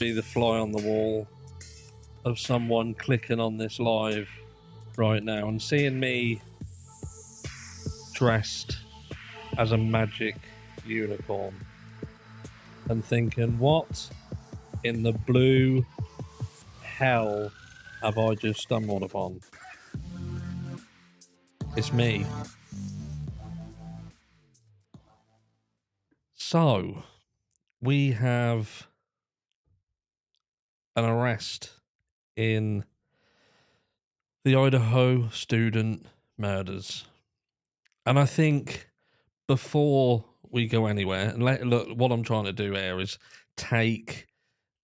be the fly on the wall of someone clicking on this live right now and seeing me dressed as a magic unicorn and thinking, what in the blue hell have I just stumbled upon? It's me. So, we have an arrest in the Idaho student murders. And I think before we go anywhere, and look, what I'm trying to do here is take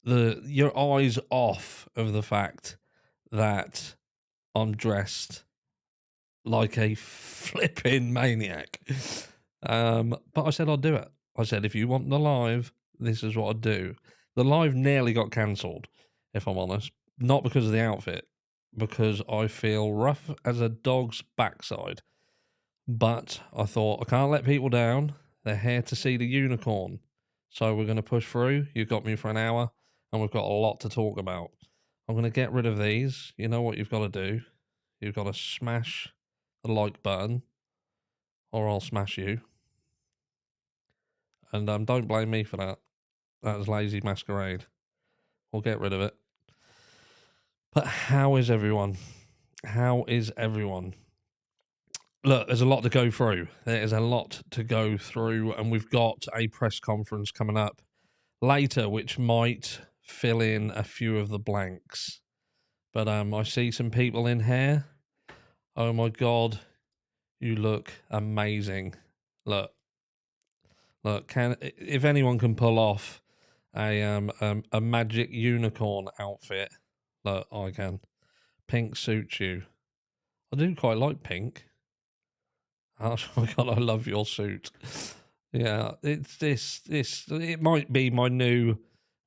your eyes off of the fact that I'm dressed like a flipping maniac. But I said I'd do it. I said, if you want the live, this is what I'd do. The live nearly got cancelled, if I'm honest. Not because of the outfit, because I feel rough as a dog's backside. But I thought, I can't let people down. They're here to see the unicorn. So we're going to push through. You've got me for an hour, and we've got a lot to talk about. I'm going to get rid of these. You know what you've got to do? You've got to smash the like button, or I'll smash you. And don't blame me for that. That was lazy masquerade. We'll get rid of it. But how is everyone? How is everyone? Look, there's a lot to go through. There is a lot to go through, and we've got a press conference coming up later, which might fill in a few of the blanks. But I see some people in here. Oh my God, you look amazing. Look, if anyone can pull off a magic unicorn outfit, look, I can. Pink suits you. I do quite like pink. Oh my God, I love your suit. Yeah, it's this. It might be my new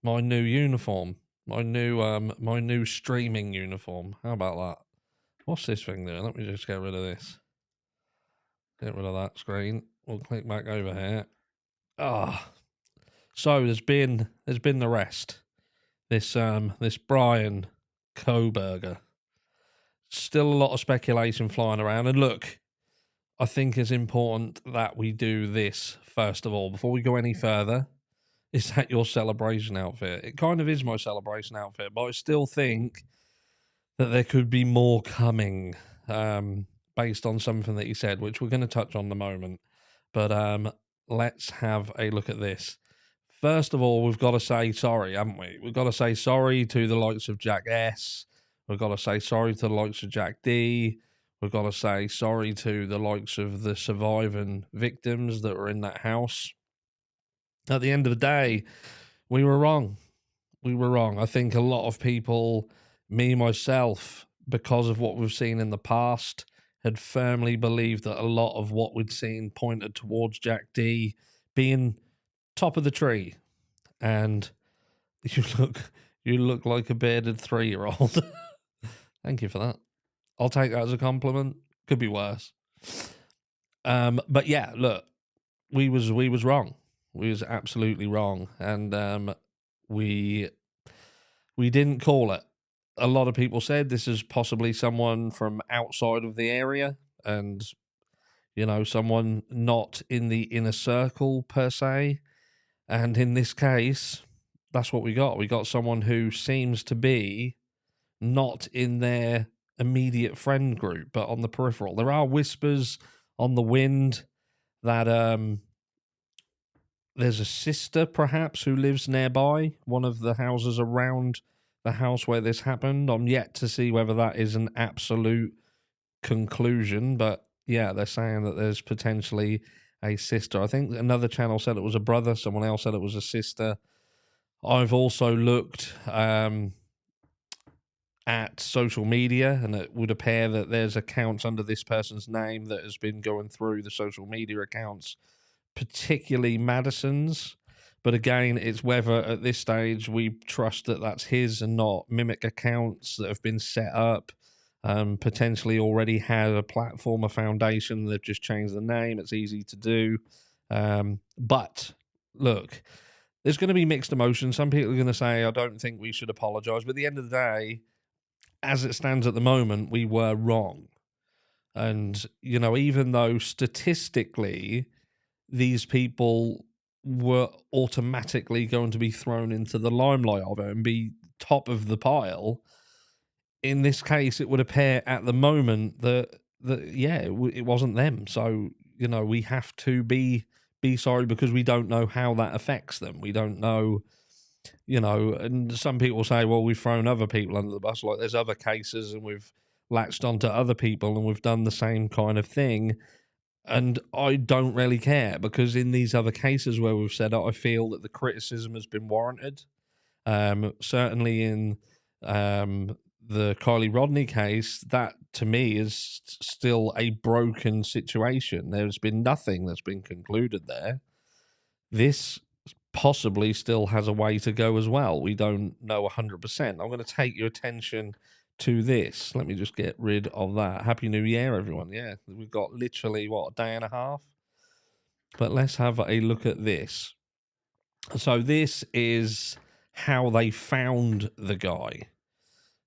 uniform. My new streaming uniform. How about that? What's this thing doing? Let me just get rid of this. Get rid of that screen. We'll click back over here. So there's been the rest. This Brian Koberger. Still a lot of speculation flying around. And look, I think it's important that we do this first of all before we go any further. Is that your celebration outfit? It kind of is my celebration outfit, but I still think that there could be more coming based on something that he said, which we're going to touch on in a moment. But let's have a look at this. First of all, we've got to say sorry, haven't we? We've got to say sorry to the likes of Jack S. We've got to say sorry to the likes of Jack D. We've got to say sorry to the likes of the surviving victims that were in that house. At the end of the day, we were wrong. We were wrong. I think a lot of people, me, myself, because of what we've seen in the past, had firmly believed that a lot of what we'd seen pointed towards Jack D being top of the tree. And you look like a bearded 3-year-old. Thank you for that. I'll take that as a compliment. Could be worse. But yeah, look, we was wrong. We was absolutely wrong. And we didn't call it. A lot of people said this is possibly someone from outside of the area and, you know, someone not in the inner circle per se. And in this case, that's what we got. We got someone who seems to be not in their immediate friend group, but on the peripheral. There are whispers on the wind that there's a sister, perhaps, who lives nearby, one of the houses around the house where this happened. I'm yet to see whether that is an absolute conclusion, but yeah, they're saying that there's potentially a sister. I think another channel said it was a brother. Someone else said it was a sister. I've also looked at social media, and it would appear that there's accounts under this person's name that has been going through the social media accounts, particularly Madison's. But again, it's whether at this stage we trust that that's his and not mimic accounts that have been set up, potentially already had a platform, a foundation. They've just changed the name. It's easy to do. But look, there's going to be mixed emotions. Some people are going to say, I don't think we should apologise. But at the end of the day, as it stands at the moment, we were wrong. And, you know, even though statistically these people were automatically going to be thrown into the limelight of it and be top of the pile, in this case, it would appear at the moment that yeah, it wasn't them. So, you know, we have to be sorry because we don't know how that affects them. We don't know, you know, and some people say, well, we've thrown other people under the bus. Like there's other cases and we've latched onto other people and we've done the same kind of thing. And I don't really care because in these other cases where we've said it, I feel that the criticism has been warranted. Certainly in the Kylie Rodney case, that to me is still a broken situation. There's been nothing that's been concluded there. This possibly still has a way to go as well. We don't know 100%. I'm going to take your attention to this. Let me just get rid of that. Happy New Year, everyone. Yeah, we've got literally, what, a day and a half? But let's have a look at this. So this is how they found the guy.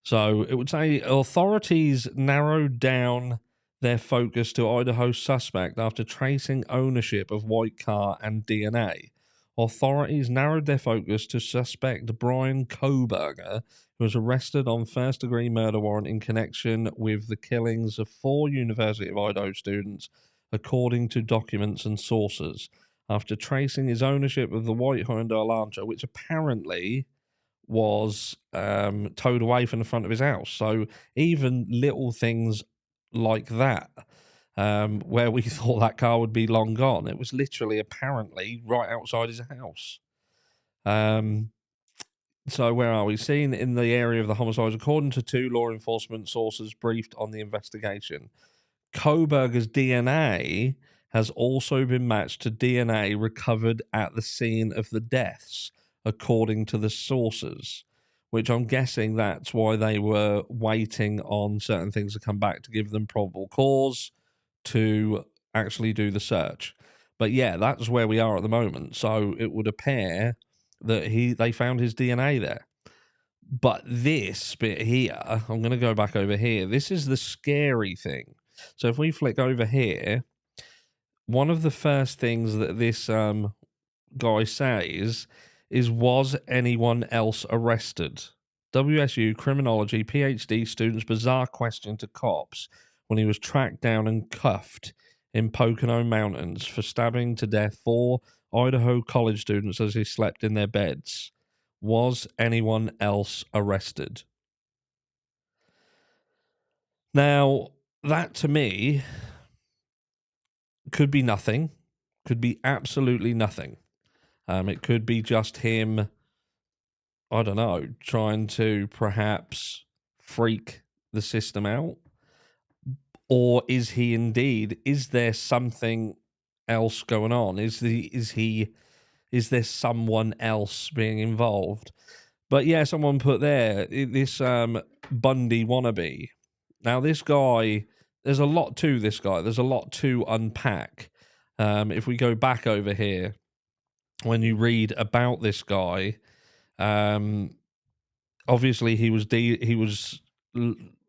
So it would say authorities narrowed down their focus to Idaho's suspect after tracing ownership of white car and DNA. Authorities narrowed their focus to suspect Brian Koberger, who was arrested on first-degree murder warrant in connection with the killings of 4 University of Idaho students, according to documents and sources. After tracing his ownership of the white Hyundai Elantra, which apparently was towed away from the front of his house. So even little things like that, where we thought that car would be long gone, it was literally apparently right outside his house. So where are we? Seen in the area of the homicides, according to 2 law enforcement sources briefed on the investigation. Koberger's DNA has also been matched to DNA recovered at the scene of the deaths, according to the sources, which I'm guessing that's why they were waiting on certain things to come back to give them probable cause to actually do the search. But yeah, that's where we are at the moment. So it would appear that they found his DNA there. But this bit here, I'm going to go back over here. This is the scary thing. So if we flick over here, one of the first things that this guy says is, was anyone else arrested? WSU criminology PhD student's bizarre question to cops when he was tracked down and cuffed in Pocono Mountains for stabbing to death 4 Idaho college students as they slept in their beds. Was anyone else arrested? Now, that to me could be nothing, could be absolutely nothing. It could be just him, I don't know, trying to perhaps freak the system out. Or is he indeed, is there something else going on? Is there someone else being involved? But yeah, someone put there, this Bundy wannabe. Now, this guy, there's a lot to this guy. There's a lot to unpack. If we go back over here, when you read about this guy, obviously he was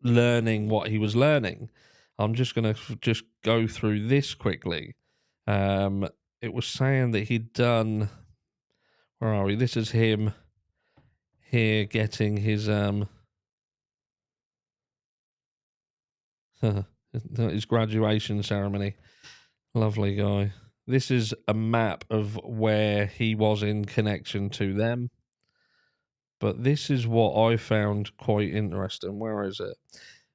learning what he was learning. I'm just going to just go through this quickly. It was saying that he'd done, where are we? This is him here getting his his graduation ceremony. Lovely guy. This is a map of where he was in connection to them. But this is what I found quite interesting. Where is it?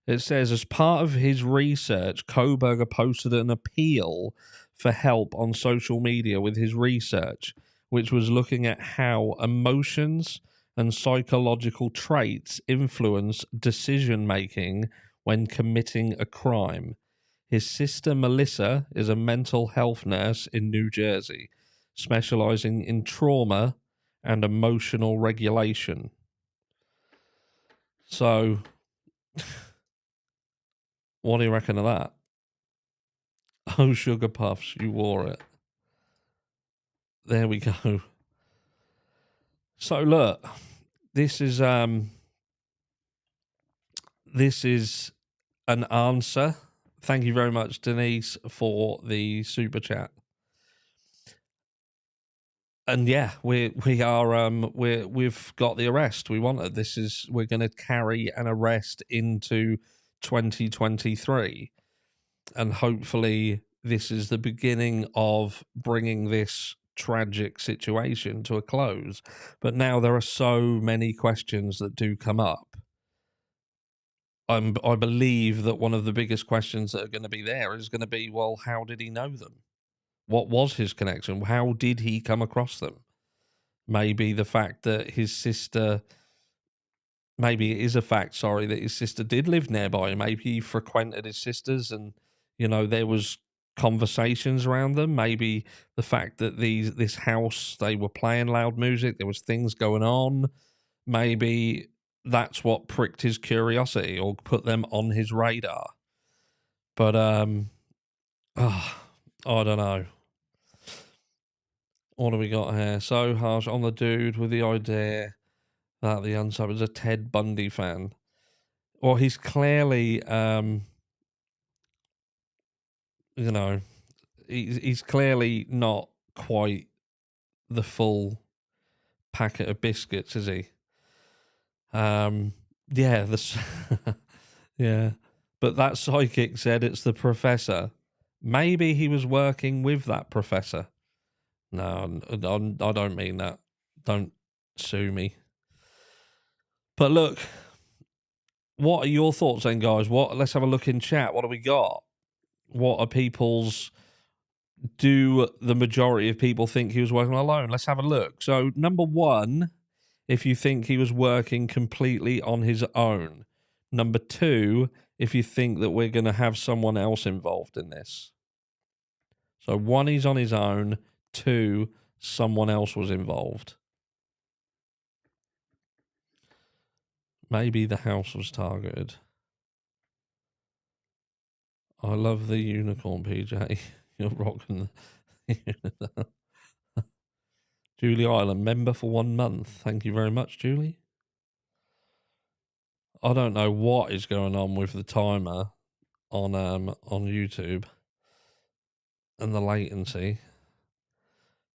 It says, as part of his research, Koberger posted an appeal for help on social media with his research, which was looking at how emotions and psychological traits influence decision-making when committing a crime. His sister Melissa is a mental health nurse in New Jersey, specializing in trauma and emotional regulation. So, what do you reckon of that? Oh, Sugar Puffs, you wore it. There we go. So look, this is this is an answer. Thank you very much, Denise, for the super chat. And yeah, we've got the arrest we wanted. We're going to carry an arrest into 2023, and hopefully this is the beginning of bringing this tragic situation to a close. But now there are so many questions that do come up. I believe that one of the biggest questions that are going to be there is going to be, well, how did he know them? What was his connection? How did he come across them? Maybe the fact that his sister, maybe it is a fact, sorry, that his sister did live nearby. Maybe he frequented his sisters and, there was conversations around them. Maybe the fact that this house, they were playing loud music, there was things going on. Maybe that's what pricked his curiosity or put them on his radar. But I don't know. What do we got here? So harsh on the dude with the idea that the unsub is a Ted Bundy fan. Well, he's clearly, he's clearly not quite the full packet of biscuits, is he? Yeah, yeah. But that psychic said it's the professor. Maybe he was working with that professor. No, I don't mean that. Don't sue me. But look, what are your thoughts then, guys? Let's have a look in chat. What do we got? What are people's... Do the majority of people think he was working alone? Let's have a look. So, number one, if you think he was working completely on his own. Number two, if you think that we're going to have someone else involved in this. So, one, he's on his own. Two, someone else was involved. Maybe the house was targeted. I love the unicorn, PJ. You're rocking the... Julie Ireland, member for 1 month. Thank you very much, Julie. I don't know what is going on with the timer on YouTube and the latency.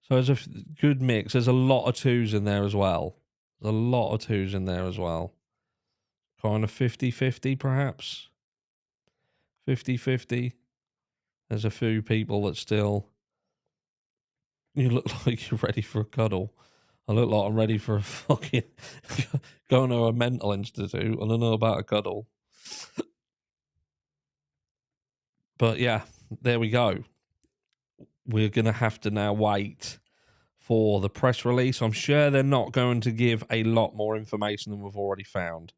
So there's a good mix. There's a lot of twos in there as well. There's a lot of twos in there as well. Kind of 50-50 perhaps. 50-50. There's a few people that still... You look like you're ready for a cuddle. I look like I'm ready for a fucking... going to a mental institute. I don't know about a cuddle. But yeah, there we go. We're going to have to now wait for the press release. I'm sure they're not going to give a lot more information than we've already found.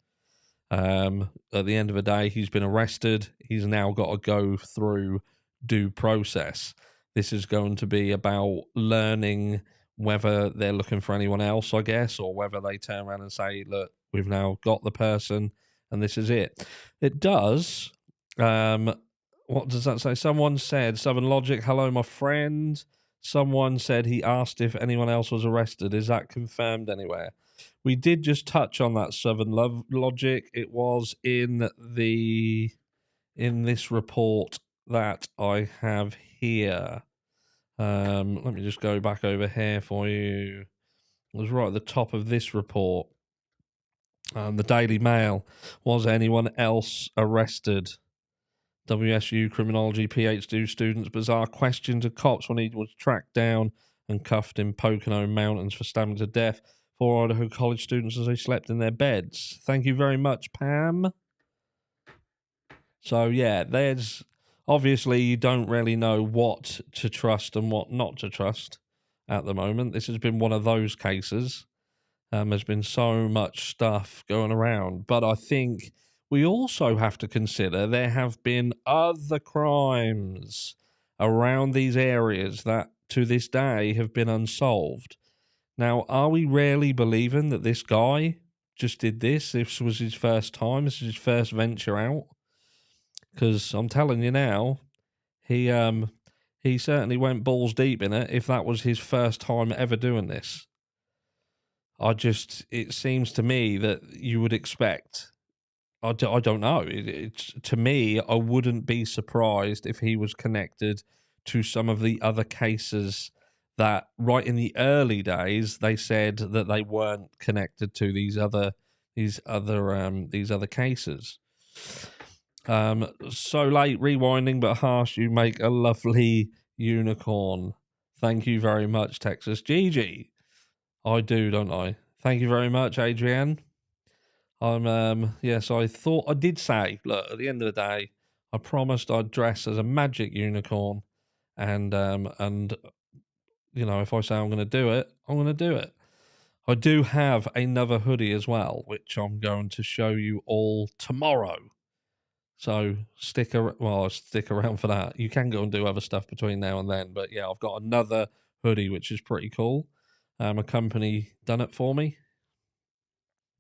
At the end of the day, he's been arrested. He's now got to go through due process. This is going to be about learning whether they're looking for anyone else, I guess, or whether they turn around and say, look, we've now got the person and this is it. It does. What does that say? Someone said, Southern Logic, hello, my friend. Someone said he asked if anyone else was arrested. Is that confirmed anywhere? We did just touch on that, Southern Logic. It was in this report that I have here. Let me just go back over here for you. It was right at the top of this report. The Daily Mail. Was anyone else arrested? WSU criminology PhD students' bizarre question to cops when he was tracked down and cuffed in Pocono Mountains for stabbing to death 4 Idaho college students as they slept in their beds. Thank you very much, Pam. So, yeah, there's... Obviously, you don't really know what to trust and what not to trust at the moment. This has been one of those cases. There's been so much stuff going around. But I think... we also have to consider there have been other crimes around these areas that to this day have been unsolved. Now, are we really believing that this guy just did this? This was his first time. This is his first venture out. Because I'm telling you now, he certainly went balls deep in it if that was his first time ever doing this. it seems to me that you would expect. I don't know. It's to me, I wouldn't be surprised if he was connected to some of the other cases that, right in the early days, they said that they weren't connected to these other cases. So late, rewinding, but harsh. You make a lovely unicorn. Thank you very much, Texas Gigi. I do, don't I? Thank you very much, Adrienne. Yes, I thought I did say, look, at the end of the day, I promised I'd dress as a magic unicorn, and you know, if I say I'm going to do it, I'm going to do it. I do have another hoodie as well, which I'm going to show you all tomorrow. So stick around for that. You can go and do other stuff between now and then, but yeah, I've got another hoodie which is pretty cool. A company done it for me.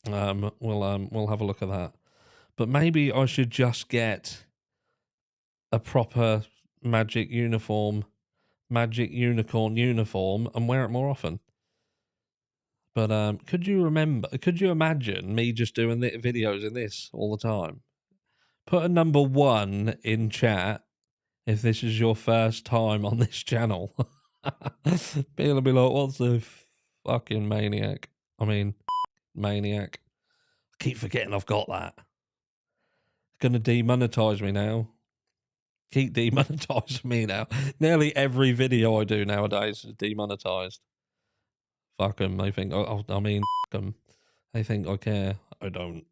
We'll have a look at that. But maybe I should just get a proper magic unicorn uniform and wear it more often. But could you imagine me just doing the videos in this all the time? Put a number 1 in chat if this is your first time on this channel. People will be like, what's a fucking maniac? I mean, maniac. I keep forgetting I've got that. Gonna demonetize me now. Keep demonetizing me now. Nearly every video I do nowadays is demonetized. Fuck them. They think, I mean, fuck them. They think I care. I don't.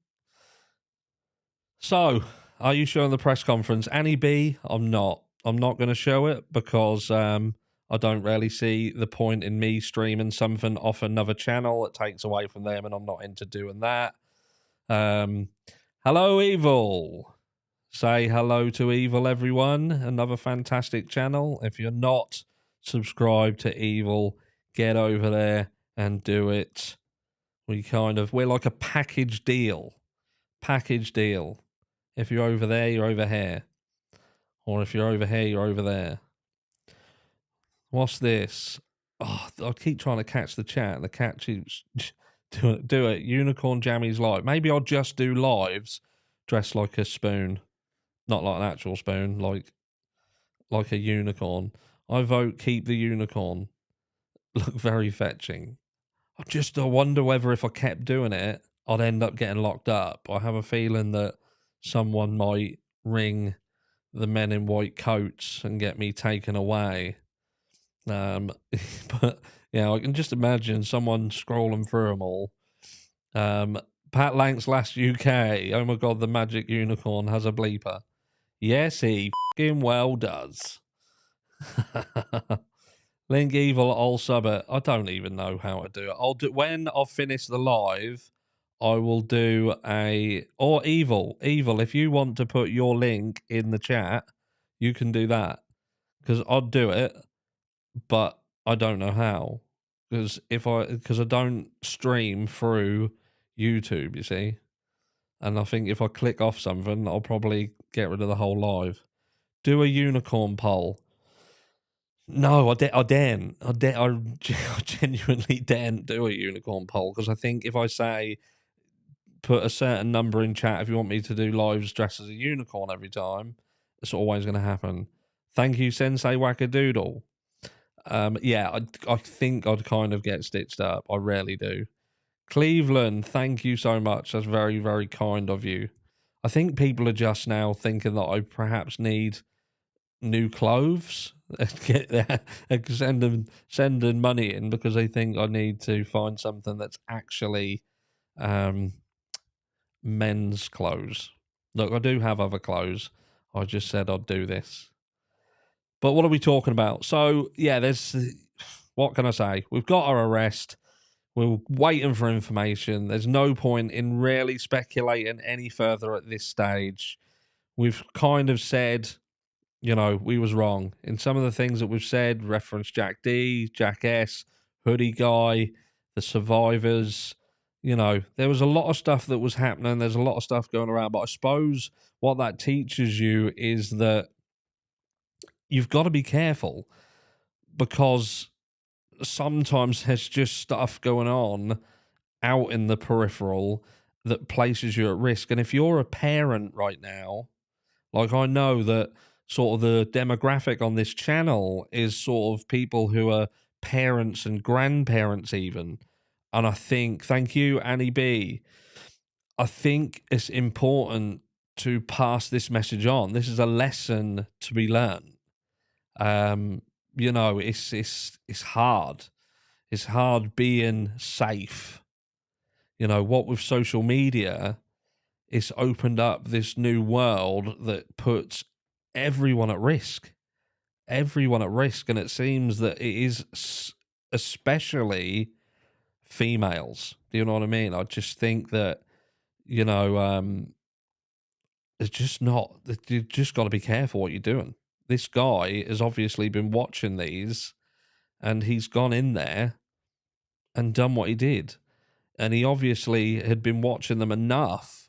So, are you showing the press conference? Annie B, I'm not. I'm not going to show it because I don't really see the point in me streaming something off another channel. It takes away from them, and I'm not into doing that. Hello, Evil. Say hello to Evil, everyone. Another fantastic channel. If you're not subscribed to Evil, get over there and do it. We're like a package deal. Package deal. If you're over there, you're over here. Or if you're over here, you're over there. What's this? Oh, I keep trying to catch the chat. The cat keeps do it. Unicorn Jammies live. Maybe I'll just do lives dressed like a spoon. Not like an actual spoon, like a unicorn. I vote keep the unicorn. Look very fetching. I wonder whether if I kept doing it, I'd end up getting locked up. I have a feeling that someone might ring the men in white coats and get me taken away. But yeah, I can just imagine someone scrolling through them all. Pat Lank's last UK. Oh my god, the magic unicorn has a bleeper. Yes, he fucking well does. Link Evil, I'll sub it. I don't even know how to do it. When I've finished the live, I will do or Evil, if you want to put your link in the chat, you can do that. Because I'd do it, but I don't know how. Because I don't stream through YouTube, you see. And I think if I click off something, I'll probably get rid of the whole live. Do a unicorn poll. No, I daren't. I genuinely daren't do a unicorn poll because I think if I say put a certain number in chat if you want me to do lives dressed as a unicorn every time, it's always going to happen. Thank you, Sensei Wackadoodle. Yeah, I think I'd kind of get stitched up. I rarely do. Cleveland, thank you so much. That's very, very kind of you. I think people are just now thinking that I perhaps need new clothes. Sending money in because they think I need to find something that's actually men's clothes. Look, I do have other clothes. I just said I'd do this. But what are we talking about? So, yeah, what can I say? We've got our arrest. We're waiting for information. There's no point in really speculating any further at this stage. We've kind of said, you know, we was wrong. In some of the things that we've said, reference Jack D, Jack S, Hoodie Guy, the survivors. You know, there was a lot of stuff that was happening. There's a lot of stuff going around. But I suppose what that teaches you is that you've got to be careful because sometimes there's just stuff going on out in the peripheral that places you at risk. And if you're a parent right now, like I know that sort of the demographic on this channel is sort of people who are parents and grandparents even. And I think, thank you, Annie B. I think it's important to pass this message on. This is a lesson to be learned. You know, it's hard. It's hard being safe. You know, what with social media, it's opened up this new world that puts everyone at risk. Everyone at risk. And it seems that it is especially females. Do you know what I mean? I just think that, you know, it's just not, you've just got to be careful what you're doing. This guy has obviously been watching these and he's gone in there and done what he did. And he obviously had been watching them enough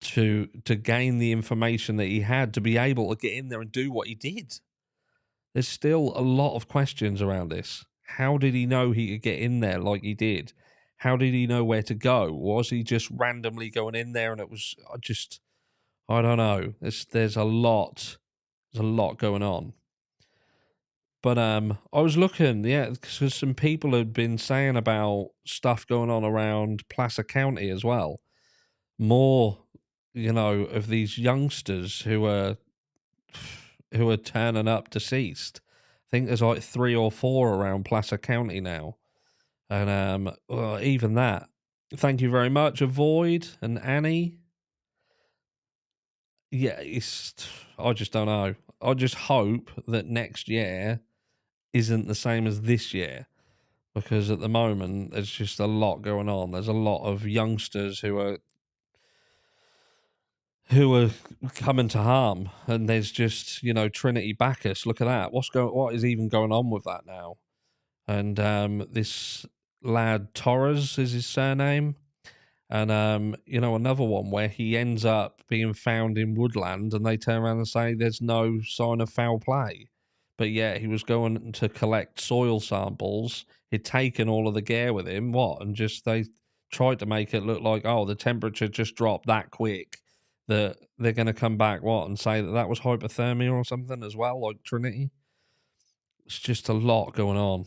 to gain the information that he had to be able to get in there and do what he did. There's still a lot of questions around this. How did he know he could get in there like he did? How did he know where to go? Was he just randomly going in there and it was I don't know. There's a lot going on. But I was looking, yeah, because some people had been saying about stuff going on around Placer County as well. More, you know, of these youngsters who are turning up deceased. I think there's like 3 or 4 around Placer County now, and well, even that. Thank you very much, Avoid and Annie. Yeah, I just don't know. I just hope that next year isn't the same as this year, because at the moment there's just a lot going on. There's a lot of youngsters who are coming to harm, and there's just, you know, Trinity Bacchus. Look at that. What is even going on with that now? And this lad Torres is his surname. And you know, another one where he ends up being found in woodland and they turn around and say there's no sign of foul play. But yeah, he was going to collect soil samples. He'd taken all of the gear with him, and just they tried to make it look like, oh, the temperature just dropped that quick that they're going to come back, and say that was hypothermia or something as well, like Trinity. It's just a lot going on.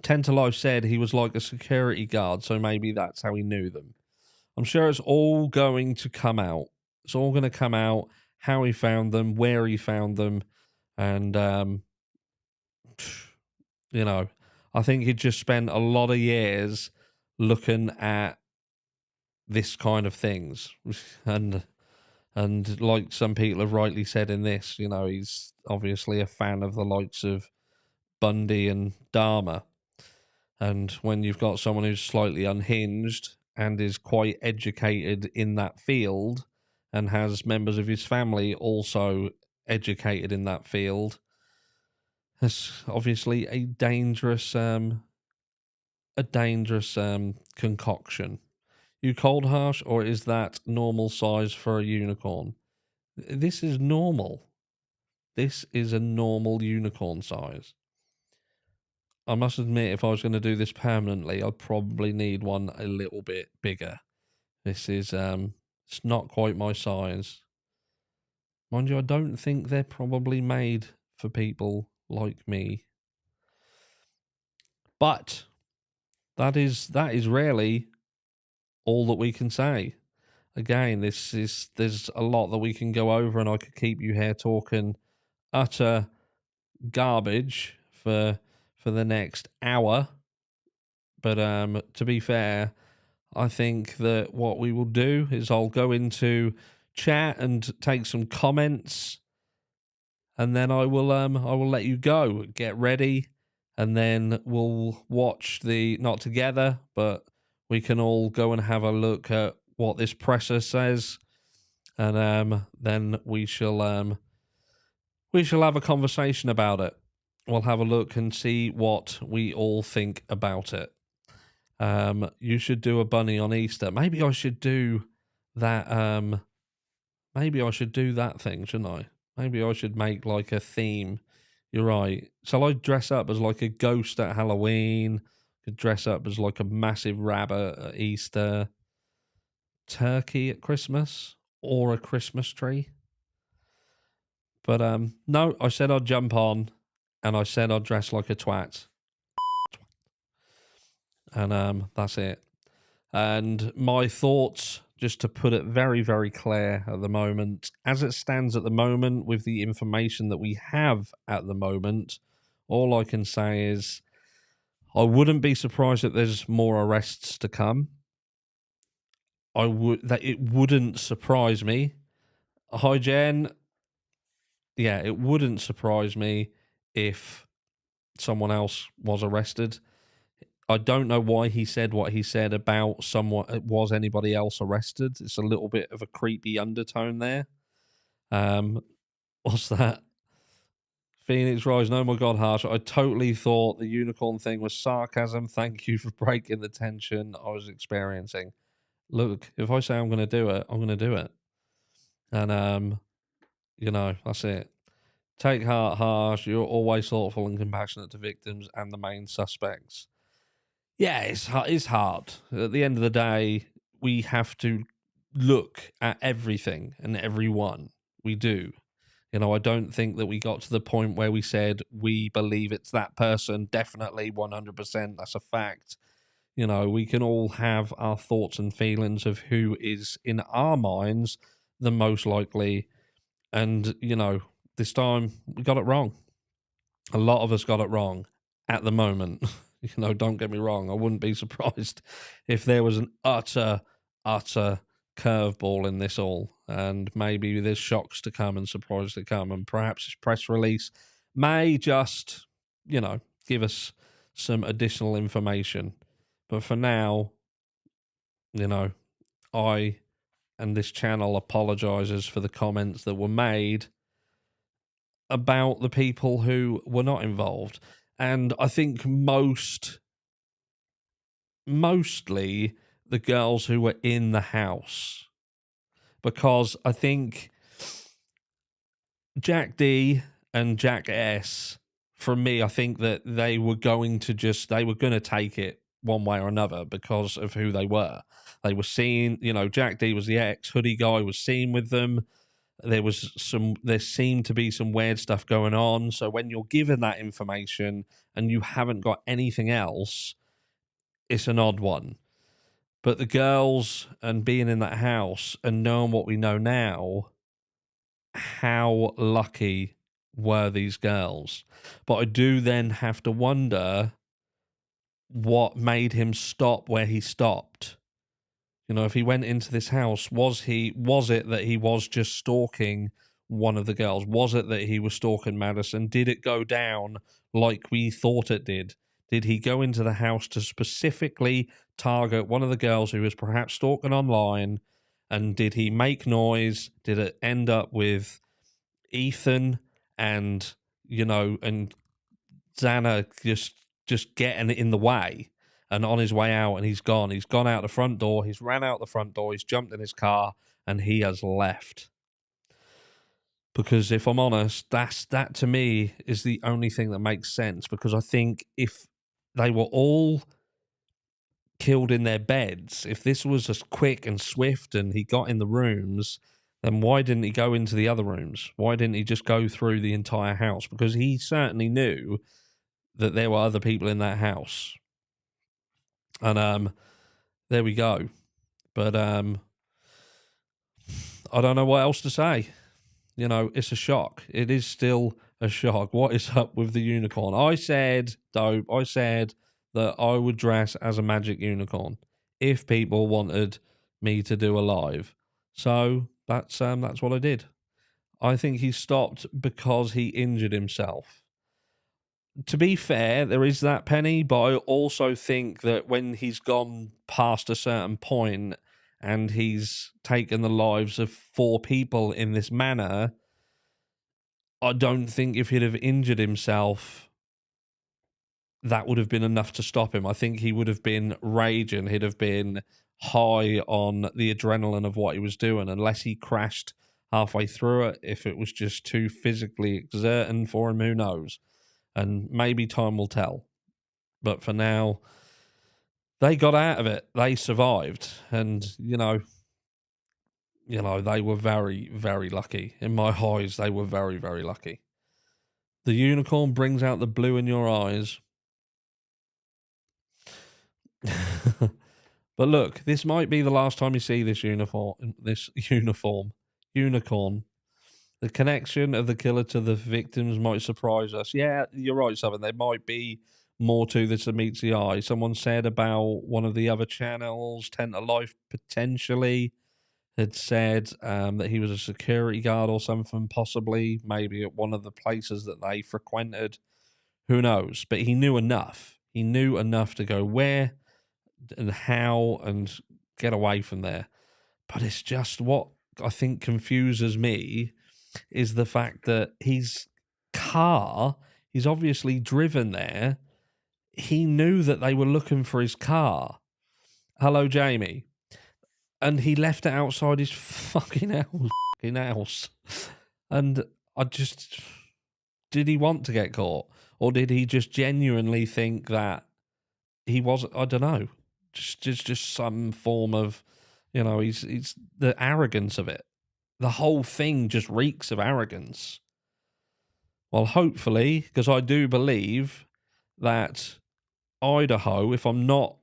10 to Life said he was like a security guard, so maybe that's how he knew them. I'm sure it's all going to come out. It's all going to come out, how he found them, where he found them, and, you know, I think he just spent a lot of years looking at this kind of things. And like some people have rightly said in this, you know, he's obviously a fan of the likes of Bundy and Dahmer. And when you've got someone who's slightly unhinged and is quite educated in that field and has members of his family also educated in that field, it's obviously a dangerous concoction. You cold harsh, or is that normal size for a unicorn? This is normal. This is a normal unicorn size. I must admit, if I was going to do this permanently, I'd probably need one a little bit bigger. This is, it's not quite my size. Mind you, I don't think they're probably made for people like me. But that is really all that we can say. Again, there's a lot that we can go over, and I could keep you here talking utter garbage for the next hour. But to be fair, I think that what we will do is I'll go into chat and take some comments, and then I will let you go. Get ready, and then we'll watch not together, but we can all go and have a look at what this presser says, and then we shall have a conversation about it. We'll have a look and see what we all think about it. You should do a bunny on Easter. Maybe I should do that. Maybe I should do that thing, shouldn't I? Maybe I should make like a theme. You're right. Shall I dress up as like a ghost at Halloween? Could dress up as like a massive rabbit at Easter, turkey at Christmas, or a Christmas tree. But no, I said I'd jump on, and I said I'd dress like a twat. And that's it. And my thoughts, just to put it very, very clear at the moment, as it stands at the moment, with the information that we have at the moment, all I can say is I wouldn't be surprised that there's more arrests to come. It wouldn't surprise me. Hi, Jen. Yeah, it wouldn't surprise me if someone else was arrested. I don't know why he said what he said about someone. Was anybody else arrested? It's a little bit of a creepy undertone there. What's that? Phoenix Rise. No, my God, harsh. I totally thought the unicorn thing was sarcasm. Thank you for breaking the tension I was experiencing. Look, if I say I'm going to do it, I'm going to do it. And that's it. Take heart, harsh. You're always thoughtful and compassionate to victims and the main suspects. Yeah, it's hard. At the end of the day, we have to look at everything and everyone. We do. I don't think that we got to the point where we said we believe it's that person. Definitely 100%. That's a fact. We can all have our thoughts and feelings of who is in our minds the most likely. And, this time we got it wrong. A lot of us got it wrong at the moment. Don't get me wrong. I wouldn't be surprised if there was an utter curveball in this all. And maybe there's shocks to come and surprises to come. And perhaps this press release may just, give us some additional information. But for now, I and this channel apologizes for the comments that were made about the people who were not involved. And I think mostly the girls who were in the house. Because I think Jack D and Jack S, for me, I think that they were going to take it one way or another because of who they were. They were seen, Jack D was the ex-hoodie guy, was seen with them. There seemed to be some weird stuff going on. So when you're given that information and you haven't got anything else, it's an odd one. But the girls and being in that house and knowing what we know now, how lucky were these girls? But I do then have to wonder what made him stop where he stopped. If he went into this house, was it that he was just stalking one of the girls? Was it that he was stalking Madison? Did it go down like we thought it did? Did he go into the house to specifically target one of the girls who was perhaps stalking online? And did he make noise? Did it end up with Ethan and Xana just getting in the way and on his way out, and he's gone out the front door, he's ran out the front door, he's jumped in his car, and he has left? Because if I'm honest, that to me is the only thing that makes sense, because I think if they were all killed in their beds, if this was as quick and swift and he got in the rooms, then why didn't he go into the other rooms? Why didn't he just go through the entire house? Because he certainly knew that there were other people in that house. And there we go. But I don't know what else to say. It's a shock. It is still a shock. What is up with the unicorn? I said that I would dress as a magic unicorn if people wanted me to do a live. So that's what I did. I think he stopped because he injured himself. To be fair, there is that, Penny, but I also think that when he's gone past a certain point and he's taken the lives of 4 people in this manner, I don't think if he'd have injured himself, that would have been enough to stop him. I think he would have been raging. He'd have been high on the adrenaline of what he was doing, unless he crashed halfway through it. If it was just too physically exerting for him, who knows? And maybe time will tell. But for now, they got out of it. They survived, and they were very, very lucky. In my eyes, they were very, very lucky. The unicorn brings out the blue in your eyes. But look, this might be the last time you see this unicorn. The connection of the killer to the victims might surprise us. Yeah, you're right, Southern. There might be more to this than meets the eye. Someone said about one of the other channels, 10 to Life, potentially had said that he was a security guard or something, possibly, maybe at one of the places that they frequented. Who knows? But he knew enough. He knew enough to go where and how and get away from there. But it's just what I think confuses me is the fact that his car, he's obviously driven there. He knew that they were looking for his car. Hello, Jamie. And he left it outside his fucking house. And I just, did he want to get caught? Or did he just genuinely think that he wasn't, I don't know, just some form of, he's the arrogance of it. The whole thing just reeks of arrogance. Well, hopefully, because I do believe that Idaho, if I'm not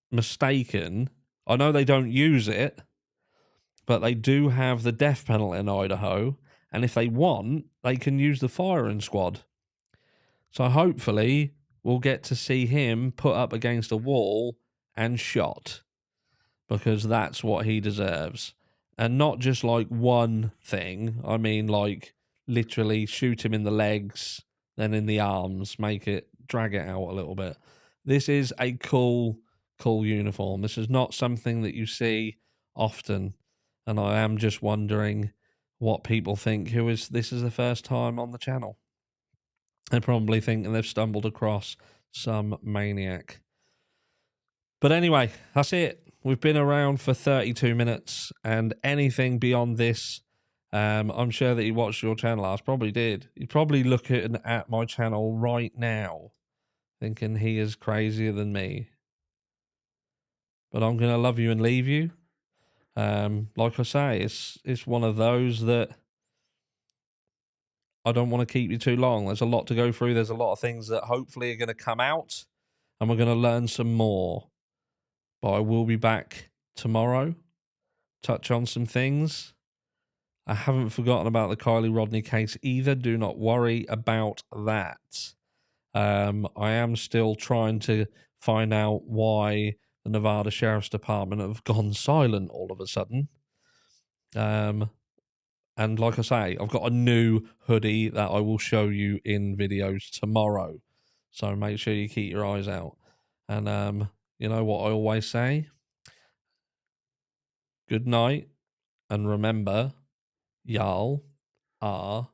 mistaken, I know they don't use it, but they do have the death penalty in Idaho. And if they want, they can use the firing squad. So hopefully, we'll get to see him put up against a wall and shot, because that's what he deserves. And not just like one thing. I mean, like literally shoot him in the legs, then in the arms, drag it out a little bit. This is a cool uniform. This is not something that you see often. And I am just wondering what people think this is the first time on the channel. They're probably thinking they've stumbled across some maniac. But anyway, that's it. We've been around for 32 minutes, and anything beyond this, I'm sure that you watched your channel. I probably did. You're probably looking at my channel right now, thinking he is crazier than me. But I'm going to love you and leave you. Like I say, it's one of those that I don't want to keep you too long. There's a lot to go through. There's a lot of things that hopefully are going to come out, and we're going to learn some more. But I will be back tomorrow, touch on some things. I haven't forgotten about the Kylie Rodney case either. Do not worry about that. I am still trying to find out why the Nevada Sheriff's Department have gone silent all of a sudden. And like I say, I've got a new hoodie that I will show you in videos tomorrow. So make sure you keep your eyes out. And you know what I always say? Good night. And remember, y'all are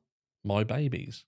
my babies.